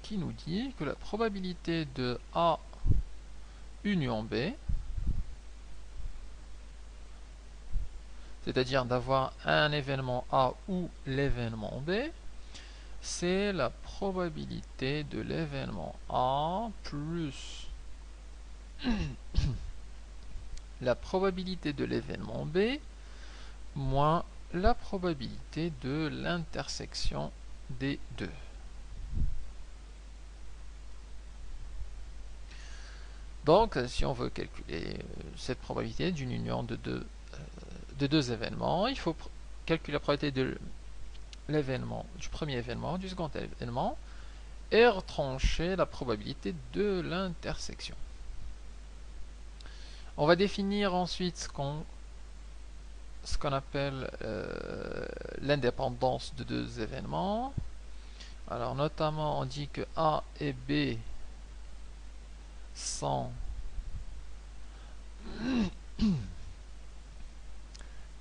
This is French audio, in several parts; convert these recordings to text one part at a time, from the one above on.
qui nous dit que la probabilité de A union B, c'est-à-dire d'avoir un événement A ou l'événement B, c'est la probabilité de l'événement A plus la probabilité de l'événement B moins la probabilité de l'intersection des deux. Donc, si on veut calculer cette probabilité d'une union de deux événements, il faut calculer la probabilité de l'événement, du premier événement, du second événement, et retrancher la probabilité de l'intersection. On va définir ensuite ce qu'on appelle l'indépendance de deux événements. Alors notamment on dit que A et B sont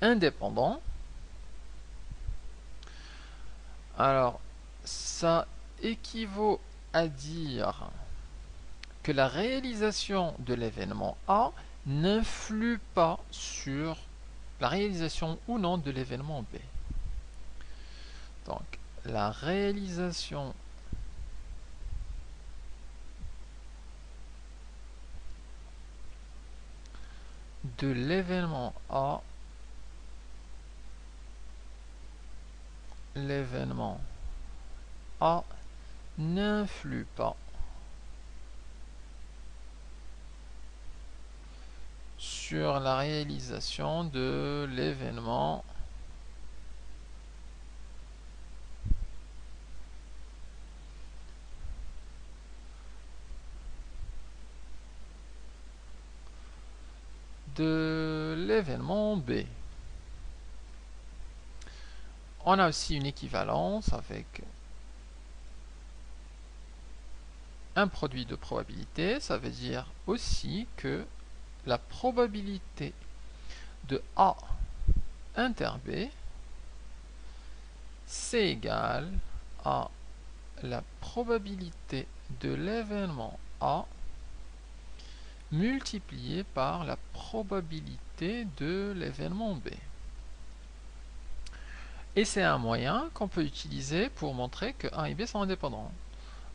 indépendants. Alors ça équivaut à dire que la réalisation de l'événement A n'influe pas sur la réalisation ou non de l'événement B. Donc la réalisation de l'événement A, n'influe pas sur la réalisation de l'événement B. On a aussi une équivalence avec un produit de probabilité. Ça veut dire aussi que la probabilité de A inter B, c'est égal à la probabilité de l'événement A multiplié par la probabilité de l'événement B. Et c'est un moyen qu'on peut utiliser pour montrer que A et B sont indépendants.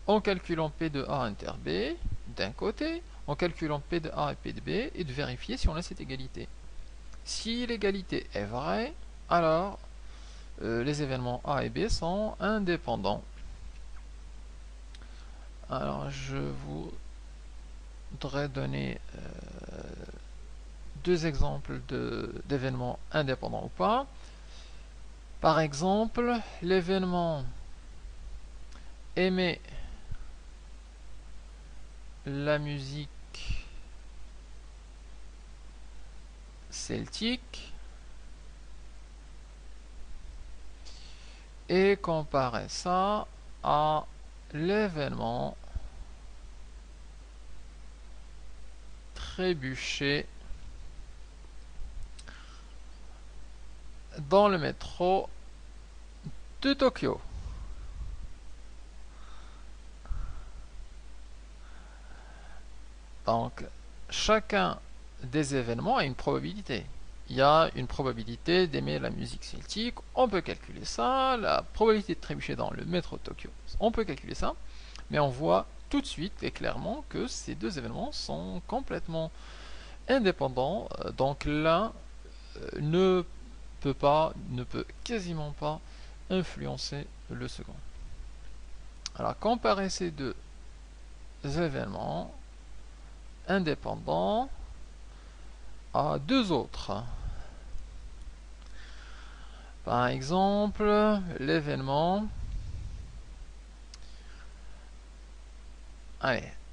En calculant P de A inter B d'un côté, en calculant P de A et P de B, et de vérifier si on a cette égalité. Si l'égalité est vraie, alors les événements A et B sont indépendants. Alors je voudrais donner deux exemples d'événements indépendants ou pas. Par exemple, l'événement aimer la musique celtique et comparer ça à l'événement trébucher dans le métro de Tokyo. Donc, chacun des événements a une probabilité. Il y a une probabilité d'aimer la musique celtique, on peut calculer ça. La probabilité de trébucher dans le métro de Tokyo, on peut calculer ça. Mais on voit tout de suite et clairement que ces deux événements sont complètement indépendants. Donc l'un ne peut quasiment pas influencer le second. Alors comparer ces deux événements indépendants à deux autres. Par exemple, l'événement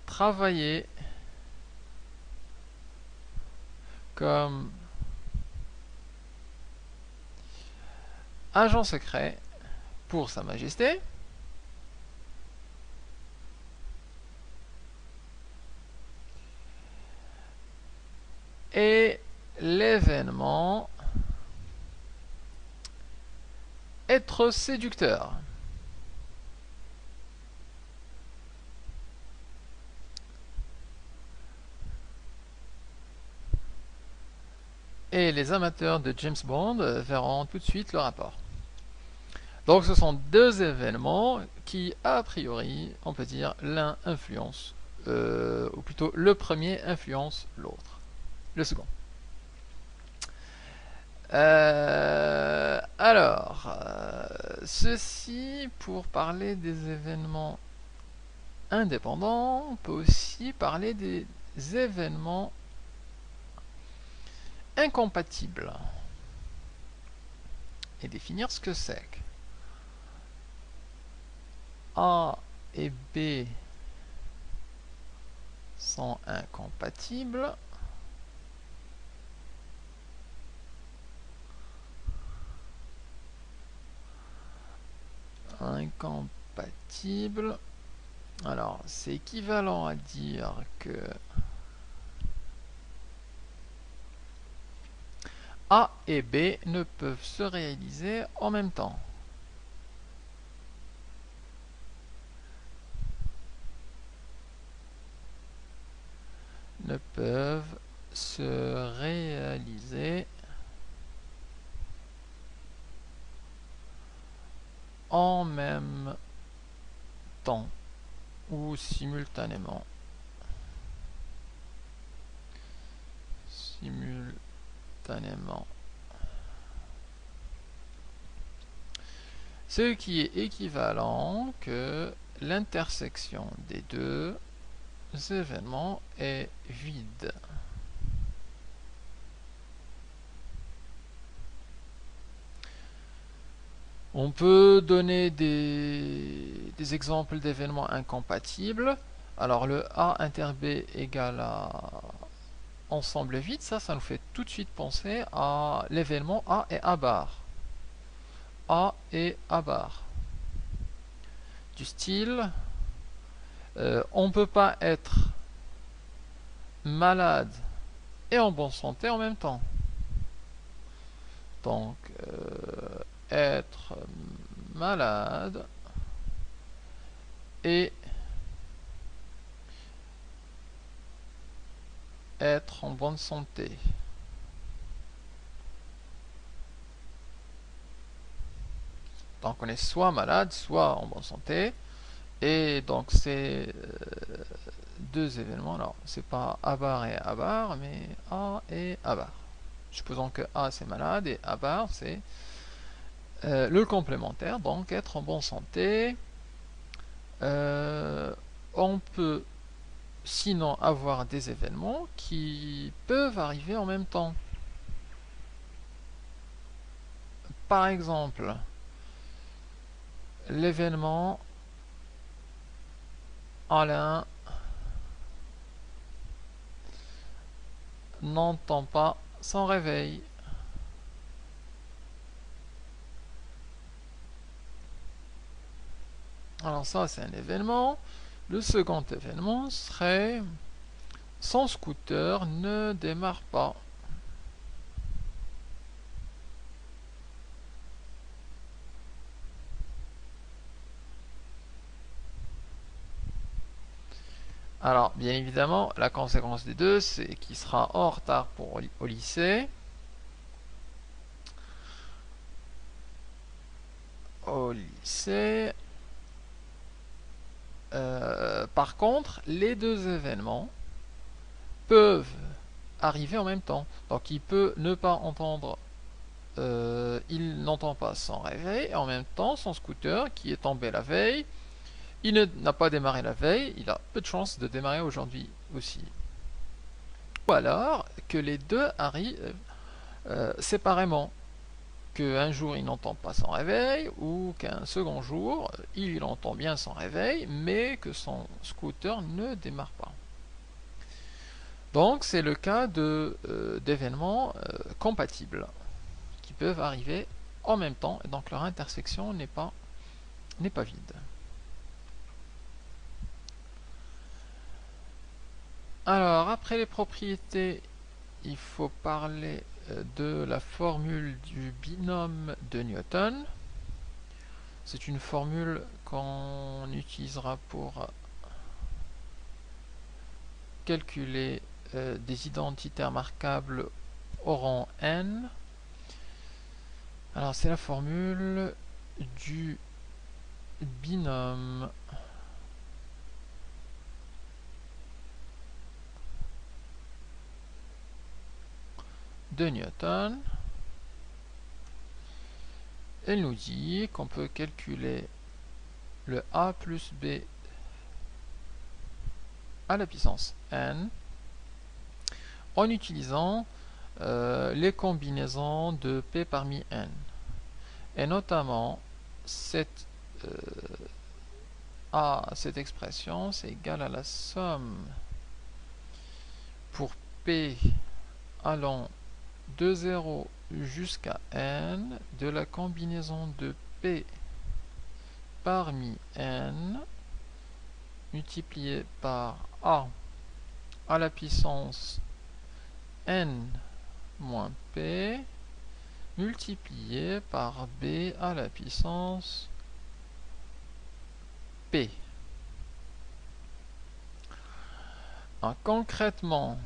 travailler comme agent secret pour Sa Majesté et l'événement être séducteur. et les amateurs de James Bond verront tout de suite le rapport. Donc ce sont deux événements qui, a priori, on peut dire, l'un influence, ou plutôt le premier influence l'autre, le second. Ceci pour parler des événements indépendants. On peut aussi parler des événements incompatibles et définir ce que c'est. A et B sont incompatibles. Incompatible. Alors, c'est équivalent à dire que A et B ne peuvent se réaliser en même temps. Ne peuvent se réaliser en même temps ou simultanément. Ce qui est équivalent que l'intersection des deux événements est vide. On peut donner des exemples d'événements incompatibles. Alors le A inter B égale à ensemble vide, ça nous fait tout de suite penser à l'événement A et A bar. A et A bar. Du style, on ne peut pas être malade et en bonne santé en même temps. Donc, être malade et être en bonne santé. Donc on est soit malade, soit en bonne santé. Et donc ces deux événements, alors c'est pas A bar et A bar, mais A et A bar. Supposons que A c'est malade et A bar c'est le complémentaire, donc être en bonne santé. On peut sinon avoir des événements qui peuvent arriver en même temps. Par exemple, l'événement Alain n'entend pas son réveil. Alors ça c'est un événement. Le second événement serait son scooter ne démarre pas. Alors, bien évidemment, la conséquence des deux, c'est qu'il sera en retard au lycée. Par contre, les deux événements peuvent arriver en même temps. Donc, il peut ne pas entendre, il n'entend pas son réveil, et en même temps, son scooter qui est tombé la veille, il n'a pas démarré la veille, il a peu de chances de démarrer aujourd'hui aussi. Ou alors que les deux arrivent séparément, qu'un jour il n'entend pas son réveil, ou qu'un second jour il entend bien son réveil, mais que son scooter ne démarre pas. Donc c'est le cas d'événements compatibles, qui peuvent arriver en même temps, et donc leur intersection n'est pas vide. Alors, après les propriétés, il faut parler de la formule du binôme de Newton. C'est une formule qu'on utilisera pour calculer des identités remarquables au rang n. Alors c'est la formule du binôme de Newton. Elle nous dit qu'on peut calculer le a plus b à la puissance n en utilisant les combinaisons de p parmi n. Et notamment, cette expression, c'est égal à la somme pour p allant de 0 jusqu'à n de la combinaison de p parmi n multiplié par a à la puissance n moins p multiplié par b à la puissance p. Alors, concrètement,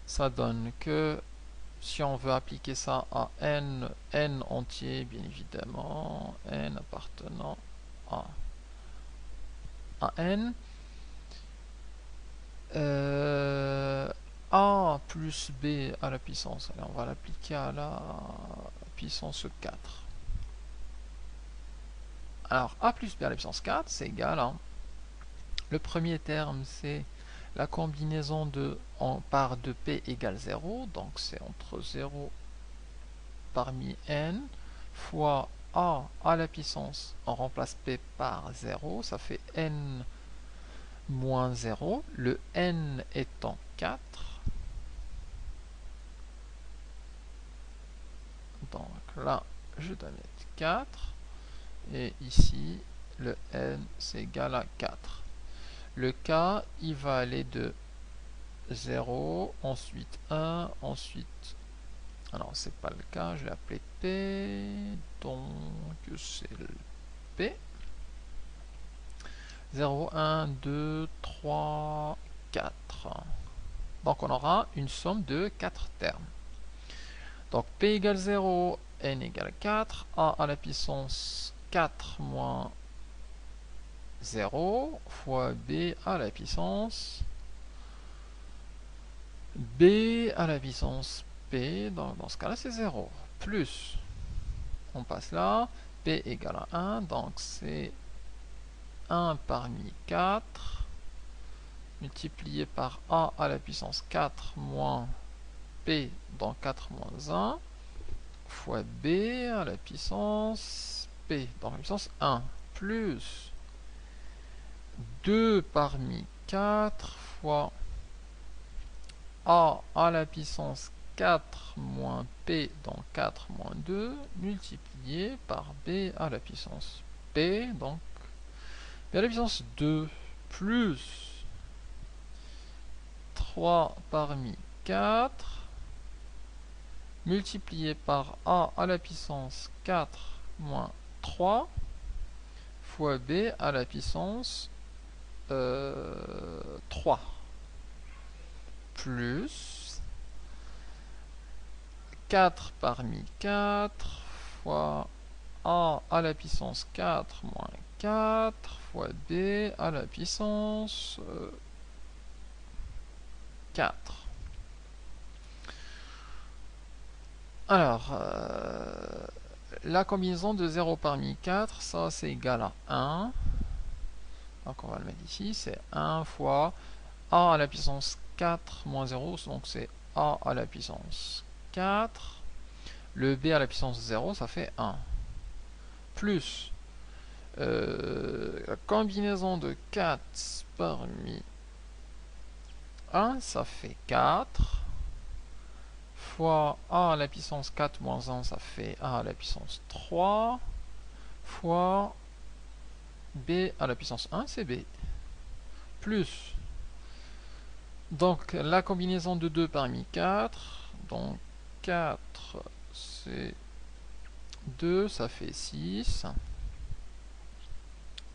ça donne que si on veut appliquer ça à n entier, bien évidemment, n appartenant à n, a plus b à la puissance, allez, on va l'appliquer à la puissance 4. Alors a plus b à la puissance 4, c'est égal à, le premier terme c'est la combinaison de part de p égale 0, donc c'est entre 0 parmi n fois a à la puissance, on remplace p par 0, ça fait n moins 0, le n étant 4. Donc là, je dois mettre 4. Et ici, le n, c'est égal à 4. Le k, il va aller de 0, ensuite 1, ensuite... Alors, c'est pas le cas, je l'ai appelé P, donc c'est le P. 0, 1, 2, 3, 4. Donc, on aura une somme de 4 termes. Donc, P égale 0, N égale 4, A à la puissance 4 moins 0 fois B à la puissance B à la puissance P, donc dans ce cas là c'est 0, plus, on passe là, P égale à 1, donc c'est 1 parmi 4, multiplié par A à la puissance 4 moins P, donc 4 moins 1, fois B à la puissance P, donc la puissance 1, plus 2 parmi 4 fois A à la puissance 4 moins P, donc 4 moins 2, multiplié par B à la puissance P, donc B à la puissance 2, plus 3 parmi 4, multiplié par A à la puissance 4 moins 3, fois B à la puissance 3, plus 4 parmi 4 fois A à la puissance 4 moins 4 fois B à la puissance 4. Alors, la combinaison de 0 parmi 4, ça c'est égal à 1. Donc on va le mettre ici, c'est 1 fois A à la puissance 4 moins 0, donc c'est A à la puissance 4. Le B à la puissance 0, ça fait 1. Plus la combinaison de 4 parmi 1, ça fait 4. Fois A à la puissance 4 moins 1, ça fait A à la puissance 3. Fois B à la puissance 1, c'est B. Plus, donc la combinaison de 2 parmi 4, donc 4 c'est 2, ça fait 6,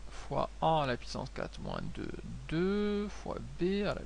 fois A à la puissance 4 moins 2, 2, fois B à la puissance